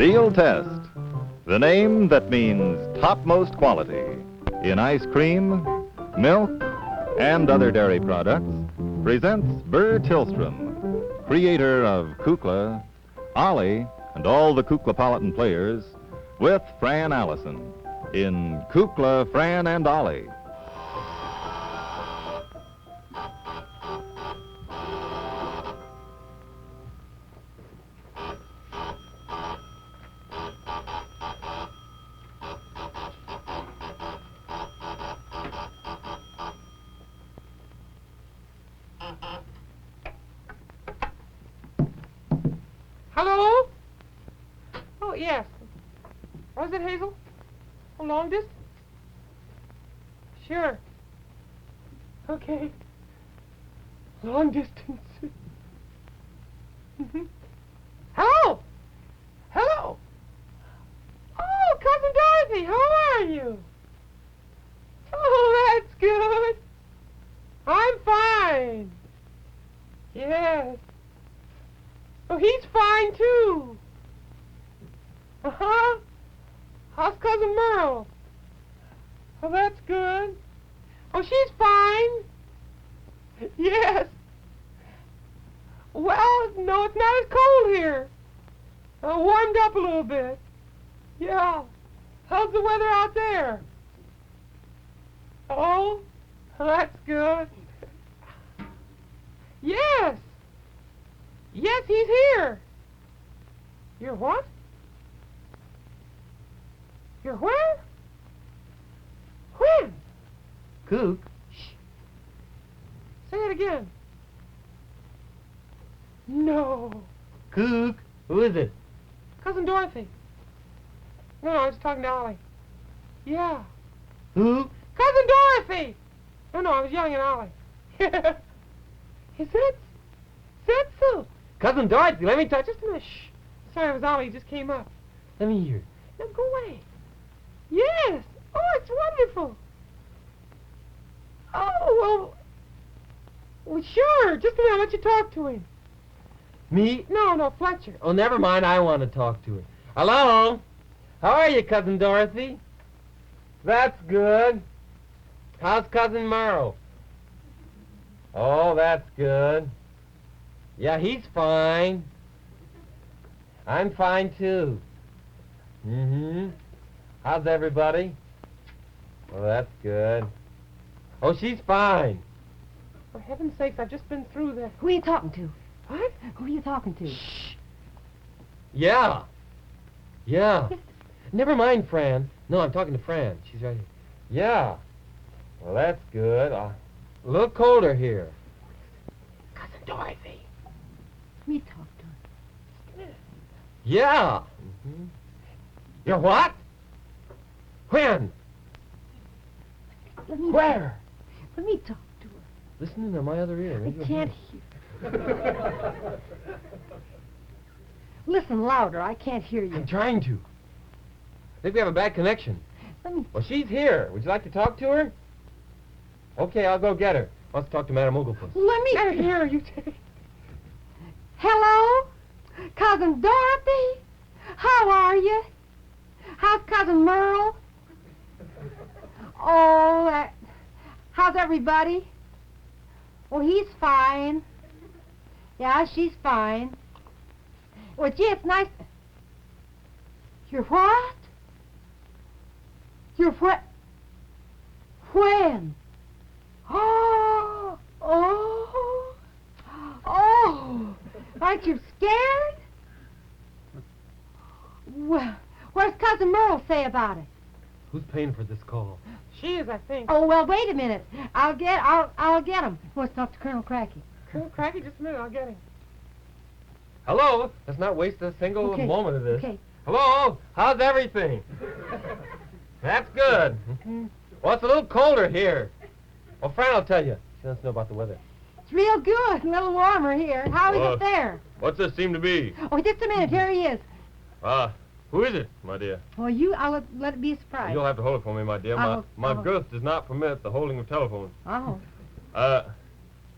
Seal Test, the name that means topmost quality in ice cream, milk, and other dairy products, presents Burr Tillstrom, creator of Kukla, Ollie, and all the Kuklapolitan players, with Fran Allison in Kukla, Fran and Ollie. Hello? Oh, yes. Was it Hazel? A long distance? Sure. Okay. Long distance. Hello? Hello? Oh, Cousin Dorothy, how are you? Oh, that's good. I'm fine. Yes. Oh, he's fine, too. Uh-huh. How's Cousin Merle? Oh, that's good. Oh, she's fine. Yes. Well, no, it's not as cold here. Warmed up a little bit. Yeah. How's the weather out there? Oh, that's good. Yes. Yes, he's here. You're what? You're where? When? Kook? Shh. Say it again. No. Kook? Who is it? Cousin Dorothy. No, I was talking to Ollie. Yeah. Who? Cousin Dorothy! No, I was yelling at Ollie. Is that so? Cousin Dorothy, let me touch. Just a minute. Shh. Sorry, it was Ollie. He just came up. Let me hear. Now go away. Yes. Oh, it's wonderful. Oh, well, sure. Just a minute. I'll let you talk to him. Me? No, Fletcher. Oh, never mind. I want to talk to her. Hello? How are you, Cousin Dorothy? That's good. How's Cousin Merle? Oh, that's good. Yeah, he's fine. I'm fine, too. How's everybody? Well, that's good. Oh, she's fine. For heaven's sakes, I've just been through that. Who are you talking to? What? Who are you talking to? Shh. Yeah. Never mind, Fran. No, I'm talking to Fran. She's right here. Yeah. Well, that's good. A little colder here. Cousin Dorothy. Let me talk to her. Yeah. You're what? When? Where? Let me talk to her. Listen into my other ear. I can't hear. Listen louder. I can't hear you. I'm trying to. I think we have a bad connection. Let me... Well, she's here. Would you like to talk to her? Okay, I'll go get her. Wants to talk to Madame Ooglepuss. Let me... Here, you take. Hello? Cousin Dorothy? How are you? How's Cousin Merle? Oh, how's everybody? Oh, he's fine. Yeah, she's fine. Well, gee, it's nice. You're what? You're what? When? Oh! Aren't you scared? Well, what's Cousin Merle say about it? Who's paying for this call? She is, I think. Oh, well, wait a minute. I'll get him. He wants to talk to Colonel Cracky. Colonel Cracky, just a minute, I'll get him. Hello? Let's not waste a single Okay. moment of this. Okay. Hello? How's everything? That's good. Well, it's a little colder here. Well, Fran will tell you. She doesn't know about the weather. It's real good. A little warmer here. How is it there? What's this seem to be? Oh, just a minute. Here he is. Who is it, my dear? Well, I'll let it be a surprise. You'll have to hold it for me, my dear. My girth does not permit the holding of telephones. Oh.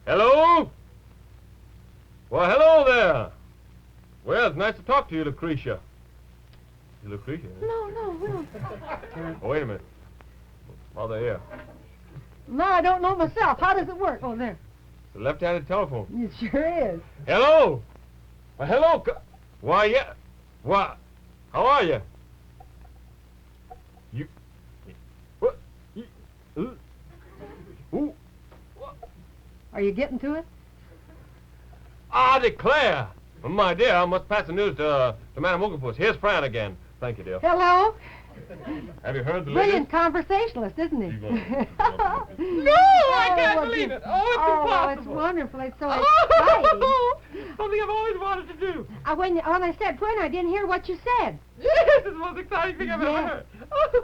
Hello? Well, hello there. Well, it's nice to talk to you, Lucretia. Lucretia. No, Will. Oh, wait a minute. Oh, they're here. No, I don't know myself. How does it work? Oh, there. The left-handed telephone. It sure is. Hello. Hello. Why, yeah. Why? How are you? You. What? You, who? What? Are you getting to it? I declare. Well, my dear, I must pass the news to Madam Ooglepus. Here's Fran again. Thank you, dear. Hello. Have you heard the Brilliant conversationalist, isn't he? No, I can't believe it. Oh, it's impossible. It's wonderful. It's so exciting. Something I've always wanted to do. When I said when, I didn't hear what you said. Yes, it's the most exciting thing I've ever heard.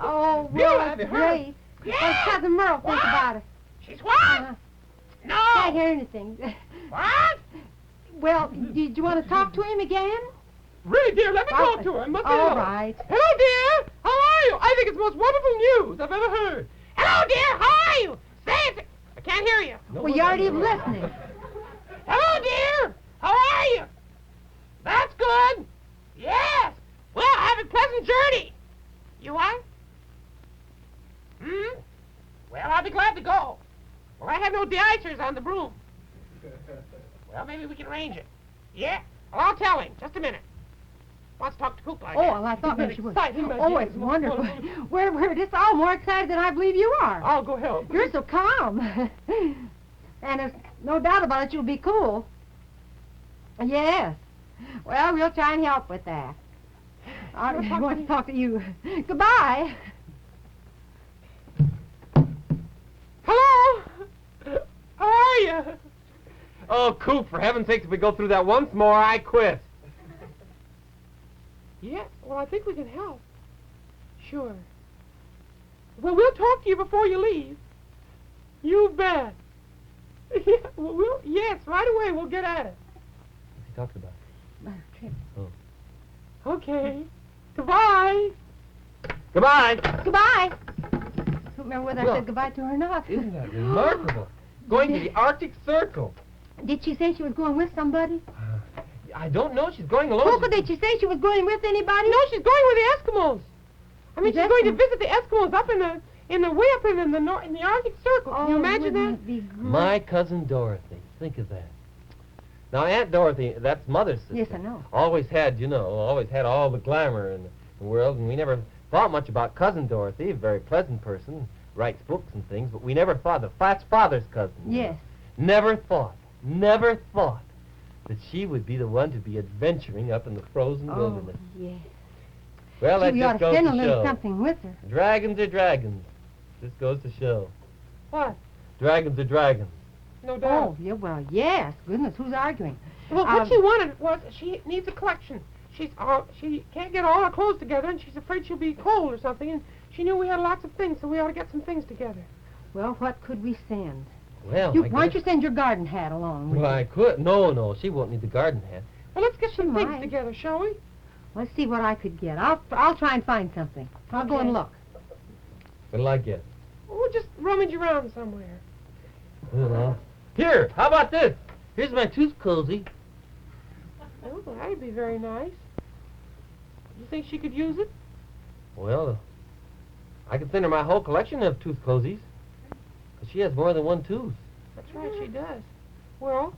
Oh, Bill, well, have you it's heard? great. What's Cousin Merle think about it? She's what? No. Can't hear anything. What? Well, do you want to talk to him again? Really, dear, let me talk to her. Must be All hello. right. Hello, dear. How are you? I think it's the most wonderful news I've ever heard. Hello, dear. How are you? Say it. I can't hear you. Well, you aren't even listening. Hello, dear. How are you? That's good. Yes. Well, have a pleasant journey. You are? Hmm? Well, I'll be glad to go. Well, I have no de-icers on the broom. Well, maybe we can arrange it. Yeah? Well, I'll tell him. Just a minute. Wants to talk to Kukla. Oh, well, I thought maybe she would. Oh, it's wonderful. We're just all more excited than I believe you are. I'll go help. You're so calm. And there's no doubt about it, you'll be cool. Yes. Well, we'll try and help with that. I want to talk to you. Goodbye. Hello? How are you? Oh, Coop, for heaven's sake, if we go through that once more, I quit. Yeah, well, I think we can help. Sure. Well, we'll talk to you before you leave. You bet. Yeah, well, yes, right away, we'll get at it. What's he talking about? Oh. Okay. Goodbye. Goodbye. Goodbye. I don't remember whether I said goodbye to her or not. Isn't that remarkable? Going to the Arctic Circle. Did she say she was going with somebody? I don't know. She's going alone. Kukla, did she say she was going with anybody? No, she's going with the Eskimos. I mean, she's going to visit the Eskimos up in the way up in the Arctic Circle. Can you imagine that? Wouldn't it be great? My cousin Dorothy. Think of that. Now, Aunt Dorothy, that's Mother's sister. Yes, I know. Always had all the glamour in the world, and we never thought much about Cousin Dorothy, a very pleasant person, writes books and things, but we never thought of Fat's father's cousin. Yes. Never thought that she would be the one to be adventuring up in the frozen wilderness. Yes. Well, that You ought just to goes send a to little show. something with her. Dragons are dragons. Just goes to show. What? Dragons are dragons. No doubt. Oh, yeah, well, yes. Goodness, who's arguing? Well, what she wanted was she needs a collection. She can't get all her clothes together, and she's afraid she'll be cold or something. And she knew we had lots of things, so we ought to get some things together. Well, what could we send? Well, Why don't you send your garden hat along with Well, you? I could. No, she won't need the garden hat. Well, let's get some things might. together, shall we? Let's see what I could get. I'll try and find something. I'll go and look. What'll I get? We'll just rummage around somewhere. Well, here, how about this? Here's my tooth cozy. Oh, that'd be very nice. You think she could use it? Well, I could send her my whole collection of tooth cozies. 'Cause she has more than one tooth. That's right, she does. Well,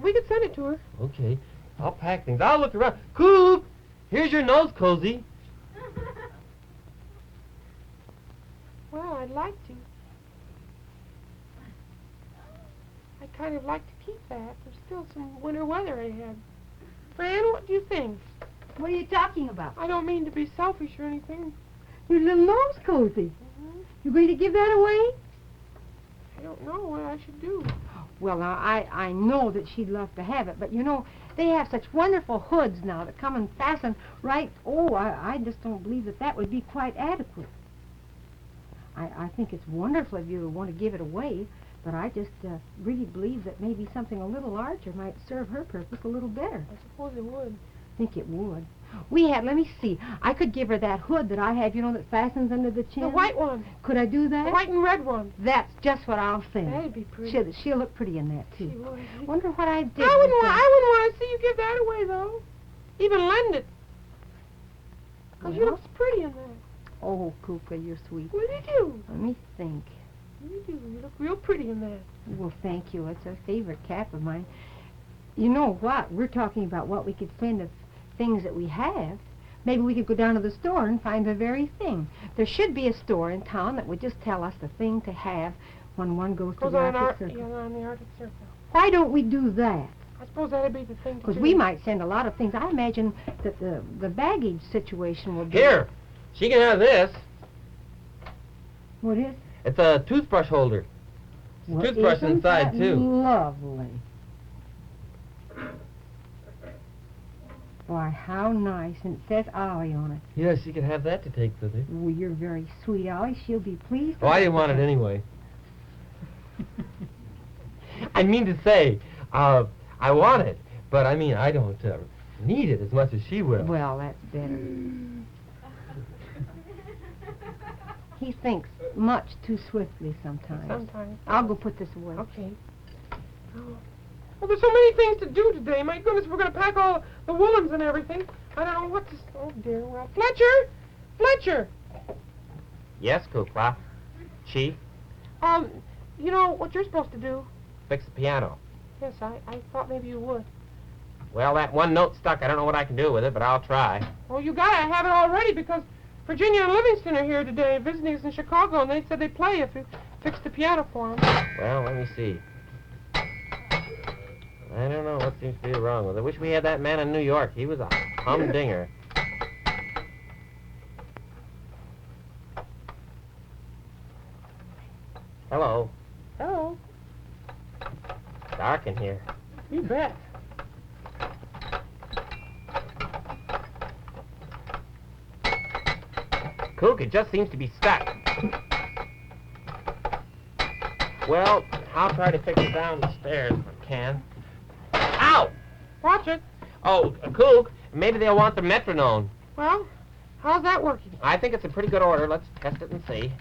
we could send it to her. Okay, I'll pack things. I'll look around. Coop, here's your nose cozy. Well, I'd like to. I'd kind of like to keep that. There's still some winter weather ahead. Fran, what do you think? What are you talking about? I don't mean to be selfish or anything. Your little nose cozy. You're going to give that away? I don't know what I should do. Well, now, I know that she'd love to have it, but, you know, they have such wonderful hoods now that come and fasten right... Oh, I just don't believe that would be quite adequate. I think it's wonderful if you want to give it away, but I just really believe that maybe something a little larger might serve her purpose a little better. I suppose it would. I think it would. Let me see, I could give her that hood that I have, you know, that fastens under the chin. The white one. Could I do that? The white and red one. That's just what I'll send. That'd be pretty. She'll look pretty in that, too. She would. Wonder what I did. I wouldn't want to see you give that away, though. Even lend it. Because you look pretty in that. Oh, Kukla, you're sweet. What did you do? Let me think. You do. You look real pretty in that. Well, thank you. It's a favorite cap of mine. You know what? We're talking about what we could send of things that we have. Maybe we could go down to the store and find the very thing. There should be a store in town that would just tell us the thing to have when one goes to the Arctic Circle. Yeah, on the Arctic Circle. Why don't we do that? I suppose that'd be the thing to do. Because we might send a lot of things. I imagine that the baggage situation would be... Here, she can have this. What is? It's a toothbrush holder. Well, Toothbrush isn't inside, that too. Lovely. Boy, how nice. And it says Ollie on it. Yeah, she can have that to take with her. Well, you're very sweet, Ollie. She'll be pleased. Oh, I didn't want it anyway. I mean to say, I want it, but I mean, I don't need it as much as she will. Well, that's better. He thinks much too swiftly sometimes. Sometimes. I'll go put this away. Okay. Oh. Well, there's so many things to do today. My goodness, we're going to pack all the woolens and everything. I don't know what to... Oh, dear. Well, Fletcher! Fletcher! Yes, Kukla. Chief, You know what you're supposed to do? fix the piano. Yes, I thought maybe you would. Well, that one note stuck. I don't know what I can do with it, but I'll try. Well, you gotta have it all ready because Virginia and Livingston are here today visiting us in Chicago, and they said they'd play if you fix the piano for them. Well, let me see. I don't know what seems to be wrong with it. I wish we had that man in New York. He was a humdinger. Hello. Oh, Dark in here. you bet. Cook, it just seems to be stuck. Well, I'll try to fix it down the stairs if I can. Ow! Watch it. Oh, Cook, maybe they'll want the metronome. Well, how's that working? I think it's in pretty good order. Let's test it and see.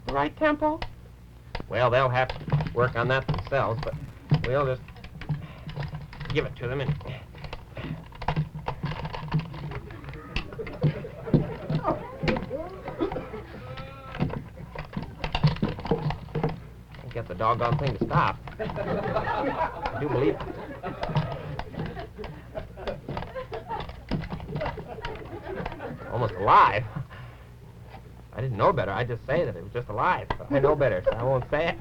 The right tempo? Well, they'll have to work on that themselves, but we'll just give it to them and... Can't get the doggone thing to stop. I do believe it. Almost alive. I didn't know better. I'd just say that it was just alive. But I know better, so I won't say it.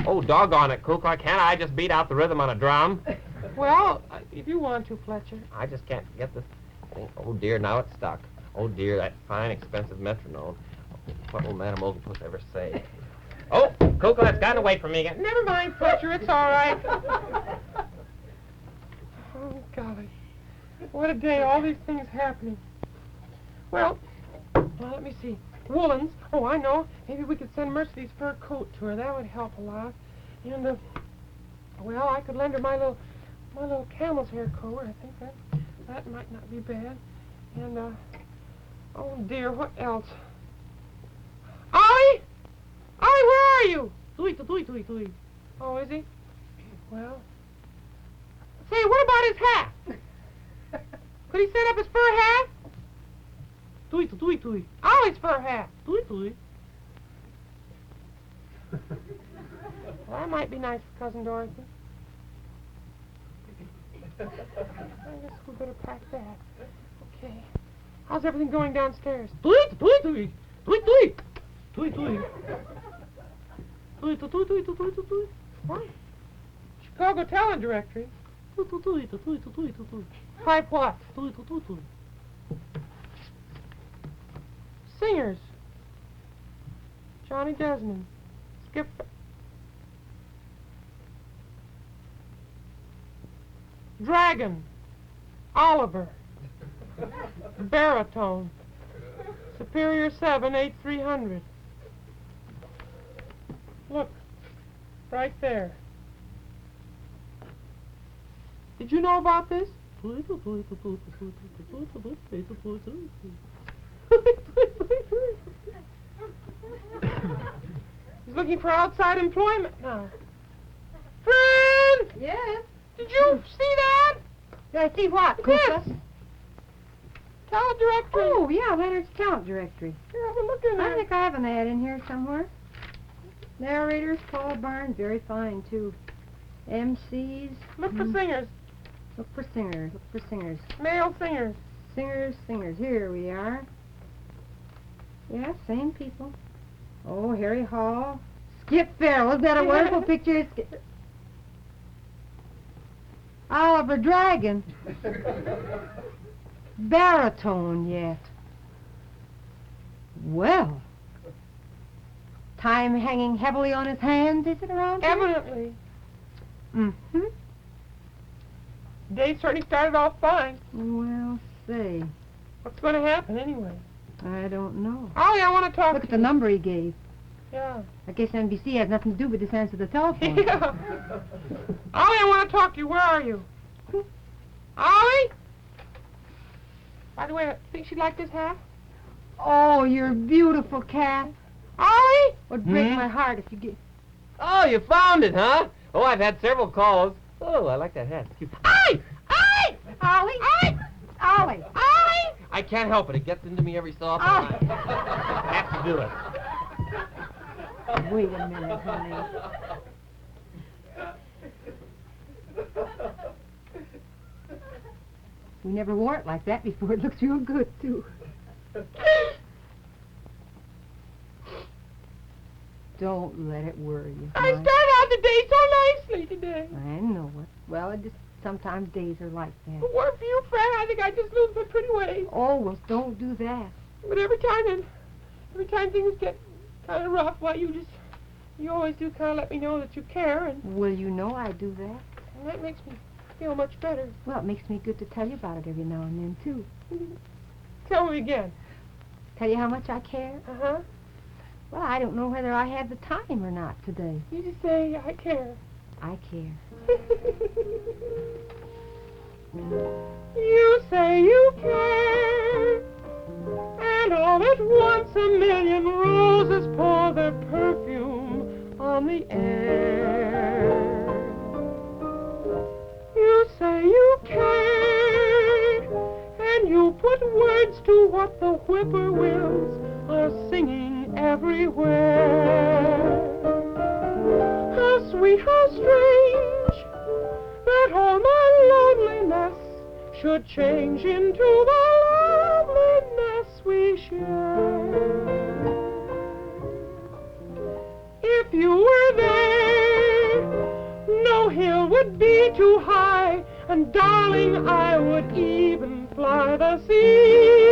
Oh, doggone it, Kukla. Can't I just beat out the rhythm on a drum? Well, if you want to, Fletcher. I just can't get this thing. Oh, dear, now it's stuck. Oh, dear, that fine, expensive metronome. What will Madame Oglepus ever say? Oh, Kukla, it's gotten away from me again. Never mind, Fletcher. It's all right. Oh, golly. What a day. All these things happening. Well, let me see. Woolens. Oh, I know. Maybe we could send Mercedes fur coat to her. That would help a lot. And, well, I could lend her my little camel's hair coat. I think that might not be bad. And, oh, dear, what else? Ollie! Ollie, where are you? Dewey. Oh, is he? Well. Say, what about his hat? Could he set up his fur hat? Dewey. Ollie's fur hat. Dewey. Well, that might be nice for Cousin Dorothy. I guess we better pack that. Okay. How's everything going downstairs? Dewey. What? Chicago Talent Directory. Type what? Singers. Johnny Desmond. Skip. Dragon. Oliver. Baritone. Superior 7, 8300. Look. Right there. Did you know about this? He's looking for outside employment now. Fran! Yes? Did you see that? Did I see what, This. Kukla? Talent directory. Oh, yeah, Leonard's talent directory. Here, have a look in I there. think I have an ad in here somewhere. Narrators, Paul Barnes, very fine, too. MCs. Look for singers. Look for singers, look for singers. Male singers. Singers, here we are. Yeah, same people. Oh, Harry Hall. Skip Farrell, isn't that a wonderful picture? Oliver Dragon. Baritone yet. Well, time hanging heavily on his hands, is it around here? Evidently. Mm-hmm. Day certainly started off fine. Well, say, What's going to happen anyway? I don't know. Ollie, I want to talk Look to at the number he gave. Yeah. I guess NBC has nothing to do with this answer the telephone. Yeah. Ollie, I want to talk to you. Where are you? Ollie? By the way, I think she'd like this hat. Oh, you're a beautiful cat. Ollie? Would break Hmm? my heart if you get... Oh, you found it, huh? Oh, I've had several calls. Oh, I like that hat. It's cute. Ollie! Ollie! Ollie? Ollie! Ollie! Ollie! I can't help it. It gets into me every so often. Ollie! I have to do it. Wait a minute, honey. We never wore it like that before. It looks real good, too. Don't let it worry you. I honey. started out the day so nicely today. I know it. Well, it just sometimes days are like But that. were for you, Fran, I think I just lose my pretty ways. Oh, well, don't do that. But every time things get kind of rough, why, you always do kind of let me know that you care, and Well, you know I do that. that makes me feel much better. Well, it makes me good to tell you about it every now and then, too. Tell me again. Tell you how much I care? Uh-huh. Well, I don't know whether I have the time or not today. You just say, I care. I care. You say you care, and all at once a million roses pour their perfume on the air. You say you care, and you put words to what the whippoorwills are singing everywhere. How sweet, how strange, that all my loneliness should change into the loveliness we share. If you were there, no hill would be too high, and darling, I would even fly the sea,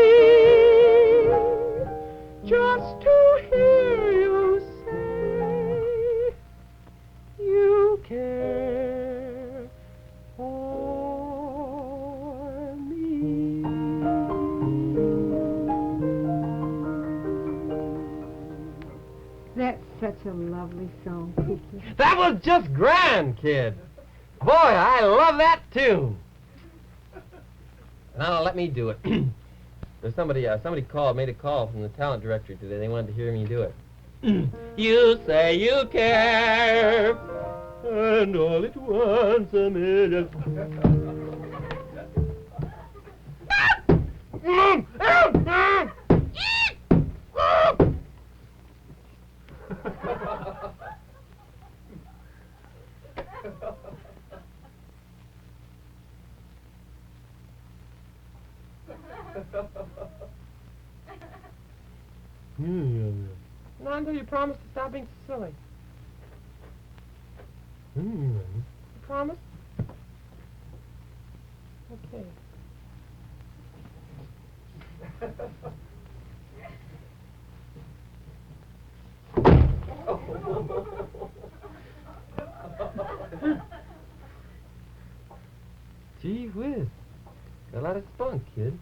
just to hear you say you care for me. That's such a lovely song, Kukla. That was just grand, kid. Boy, I love that tune. Now let me do it. There's somebody made a call from the talent directory today. They wanted to hear me do it. You say you care, and all at once a million. Not until you promise to stop being so silly. You promise? Okay. Gee whiz. Got a lot of spunk, kid.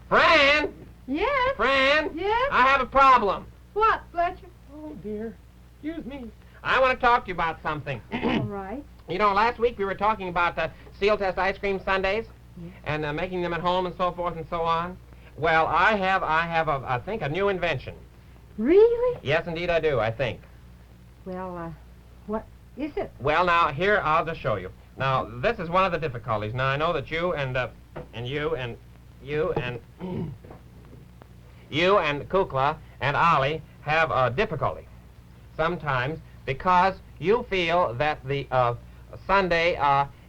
Fran! Yes? Fran! Yes? I have a problem. What, Fletcher? Oh, dear. Excuse me. I want to talk to you about something. All right. You know, last week we were talking about seal test ice cream sundaes and making them at home and so forth and so on. Well, I have, I think, a new invention. Really? Yes, indeed, I do, I think. Well, what is it? Well, now, here, I'll just show you. Now, this is one of the difficulties. Now, I know that you and you and Kukla and Ollie have a difficulty sometimes because you feel that the Sunday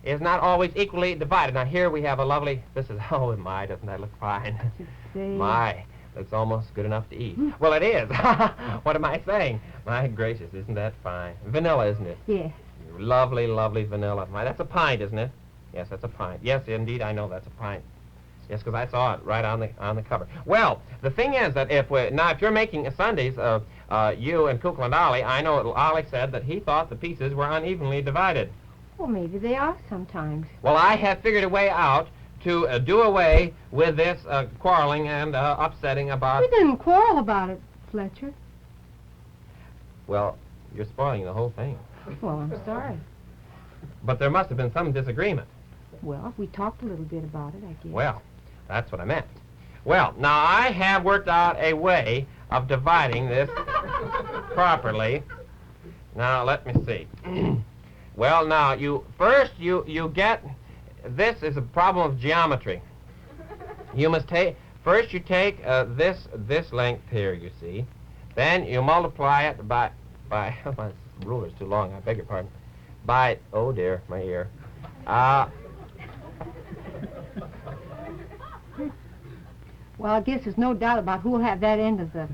is not always equally divided. Now, here we have a lovely, this is, oh, my, doesn't that look fine? My, it's almost good enough to eat. Well, it is. What am I saying? My gracious, isn't that fine? Vanilla, isn't it? Yes. Lovely, lovely vanilla. My, that's a pint, isn't it? Yes, that's a pint. Yes, indeed, I know that's a pint. Yes, because I saw it right on the cover. Well, the thing is that if you're making Sundays, you and Kukla and Ollie, I know Ollie said that he thought the pieces were unevenly divided. Well, maybe they are sometimes. Well, I have figured a way out to do away with this quarreling and upsetting about... We didn't quarrel about it, Fletcher. Well, you're spoiling the whole thing. Well, I'm sorry. But there must have been some disagreement. Well, we talked a little bit about it, I guess. Well, that's what I meant. Well, now I have worked out a way of dividing this properly. Now, let me see. Well, now, you get... This is a problem of geometry. You must take... First, you take this length here, you see. Then you multiply it by my ruler's too long, I beg your pardon. By... Oh, dear, my ear. Well, I guess there's no doubt about who'll have that end of the...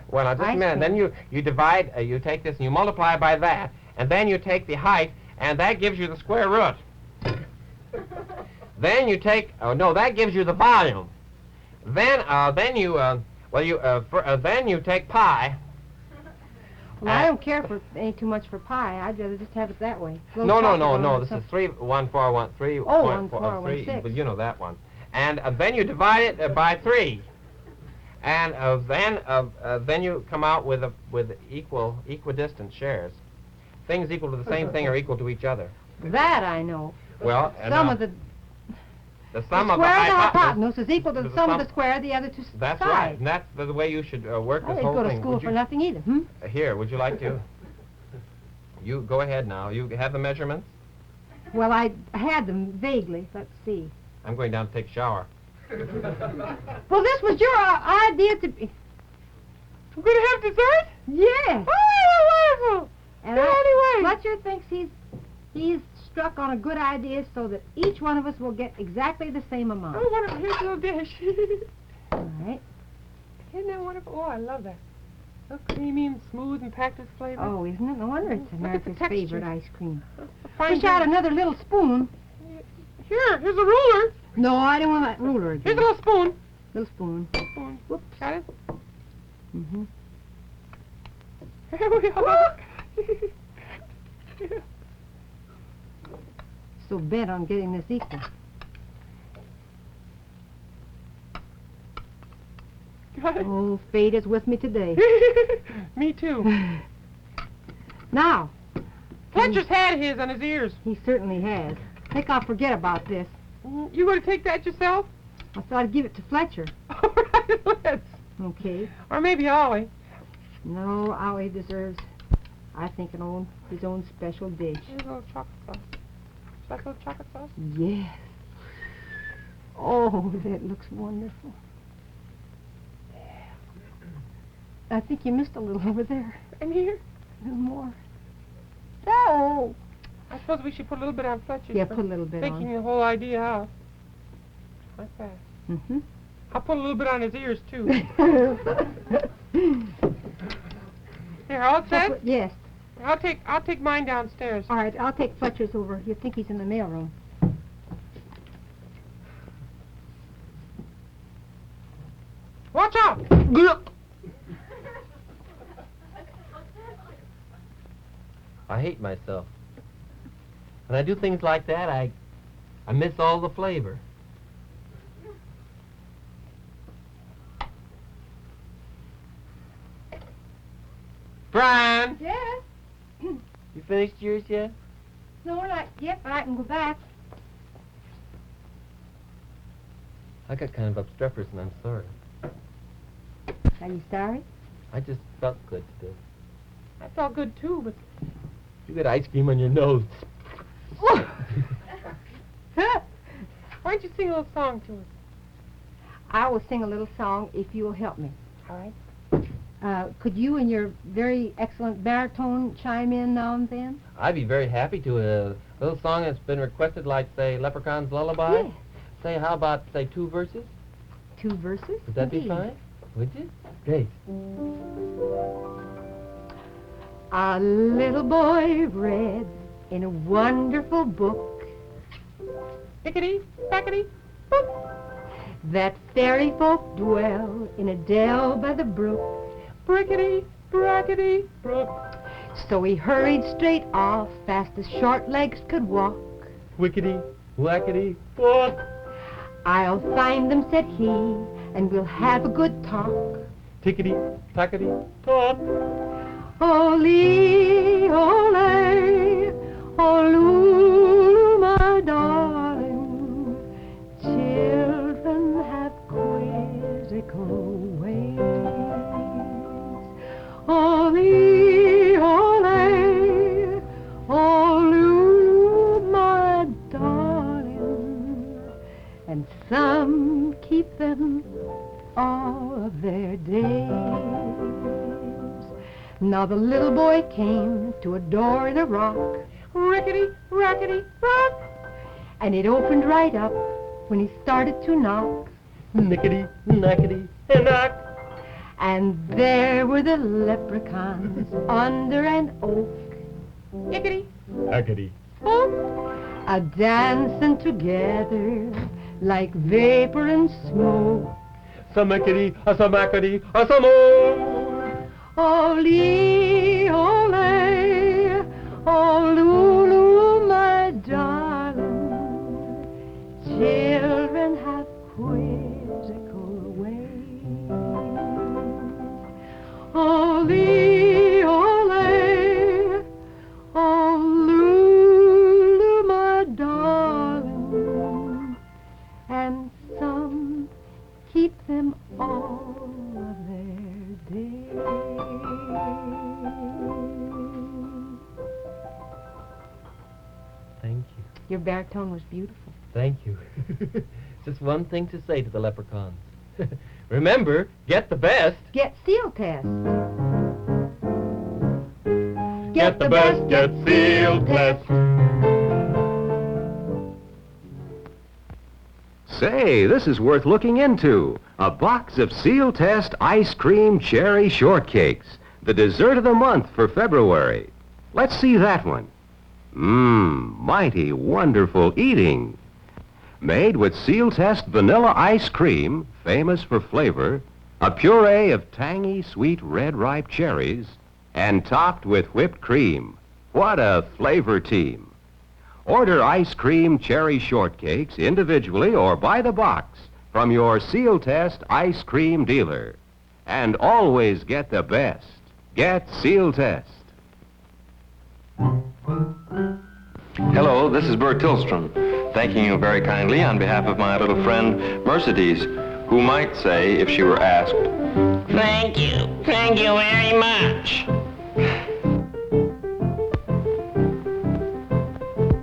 Well, now, just a minute. Then you divide, you take this and you multiply by that, and then you take the height, and that gives you the square root. Then you take, oh no, that gives you the volume. Then you take pi. Well, I don't care for any too much for pi. I'd rather just have it that way. No. This is 3, 1, 4, 1, 3. Oh, 1, 4, 1, 6. But you know that one. And then you divide it by 3. And then you come out with equidistant shares. Things equal to the same thing are equal to each other. That I know. Well, the sum of the sum of the hypotenuse is equal to the sum of the square of the other two sides. That's right, and that's the way you should work this whole thing. I didn't go to school for nothing either. Here, would you like to? You go ahead now. You have the measurements? Well, I had them vaguely. Let's see. I'm going down to take a shower. Well, this was your idea to be... We're going to have dessert? Yes. Oh, wonderful. And anyway. Fletcher thinks he's struck on a good idea so that each one of us will get exactly the same amount. Oh, wonderful. Here's a little dish. All right. Isn't that wonderful? Oh, I love that. So creamy and smooth and packed with flavor. Oh, isn't it? No wonder it's America's texture. favorite ice cream. Fine Wish I had another little spoon. Here's a ruler. No, I don't want that ruler again. Here's a little spoon. Little spoon. Spoon. Whoops. Got it? Mm-hmm. Here we are. So bent on getting this equal. Oh, fate is with me today. Me too. Now. Fletcher's had his on his ears. He certainly has. I think I'll forget about this. You going to take that yourself? I thought I'd give it to Fletcher. All right, let's. Okay. Or maybe Ollie. No, Ollie deserves, I think, his own special dish. Here's a little chocolate sauce. Like a little chocolate sauce? Yes. Oh, that looks wonderful. I think you missed a little over there. And here? A little more. No! I suppose we should put a little bit on Fletcher's. Yeah, put a little bit Taking on. the whole idea out. Like that. Mm-hmm. I'll put a little bit on his ears, too. Here, all set? Yes. I'll take mine downstairs. All right, I'll take Fletcher's over. You think he's in the mailroom. Watch out! I hate myself. When I do things like that, I miss all the flavor. Fran! Yes. You finished yours yet? No, not yet, but I can go back. I got kind of obstreperous and I'm sorry. Are you sorry? I just felt good today. I felt good too, but You got ice cream on your nose. why don't you sing a little song to us? I will sing a little song if you will help me. All right. Could you and your very excellent baritone chime in now and then? I'd be very happy to. A little song that's been requested, like, say, Leprechaun's Lullaby. Yes. Say, how about, say, 2 verses? 2 verses? Would that be Indeed. fine? Would you? Great. A little boy read in a wonderful book Pickety, packety, boop. that fairy folk dwell in a dell by the brook. Brickety, brackety, brook. So he hurried straight off, fast as short legs could walk. Wickety, whackety, boop. I'll find them, said he, and we'll have a good talk. Tickety, tackety, tock. Ole, ole, Olulu, my darling. Children have quizzical ways. Ole, ole, Olulu, my darling. And some keep them all of their days. Now the little boy came to a door in a rock, Rickety, rackety, rock. and it opened right up when he started to knock. Nickety, knackety, and knock. And there were the leprechauns under an oak, Ickety, Hackety. boop. a-dancing together like vapor and smoke. Some ickety, a some ackety, a some oh. Ole, ole, Olulu, my darling. Children have quizzical ways. Ole, ole, Olulu, my darling. And some keep them all of their days. Thank you. Your baritone was beautiful. Thank you. Just one thing to say to the leprechauns. Remember, get the best. Get seal test. Get the best, get seal test. Say, this is worth looking into. A box of Seal Test ice cream cherry shortcakes. The dessert of the month for February. Let's see that one. Mighty wonderful eating. Made with Seal Test vanilla ice cream, famous for flavor, a puree of tangy, sweet red ripe cherries, and topped with whipped cream. What a flavor team. Order ice cream cherry shortcakes individually or by the box from your Seal Test ice cream dealer. And always get the best. Get Seal Test. Hello, this is Bert Tillstrom, thanking you very kindly on behalf of my little friend Mercedes, who might say, if she were asked, Thank you very much.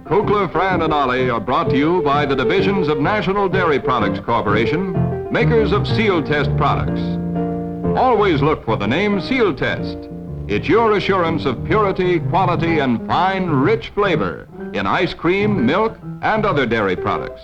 Kukla, Fran and Ollie are brought to you by the divisions of National Dairy Products Corporation, makers of Seal Test products. Always look for the name Seal Test. It's your assurance of purity, quality, and fine, rich flavor in ice cream, milk, and other dairy products.